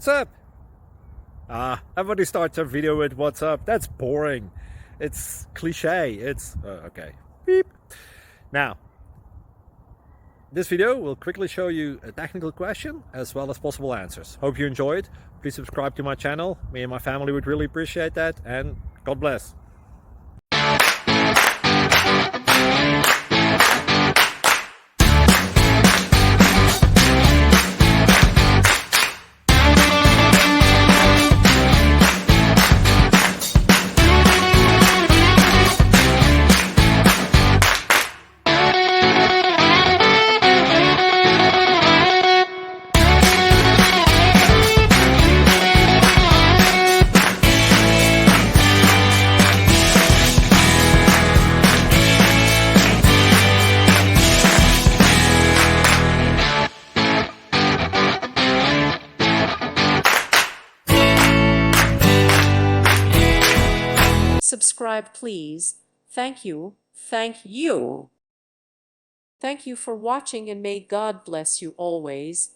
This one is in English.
what's up? Everybody starts a video with what's up. That's boring. It's cliche. It's okay. Beep. Now, this video will quickly show you a technical question as well as possible answers. Hope you enjoyed. Please subscribe to my channel. Me and my family would really appreciate that, and God bless. Subscribe, please. Thank you. Thank you. Thank you for watching, and may God bless you always.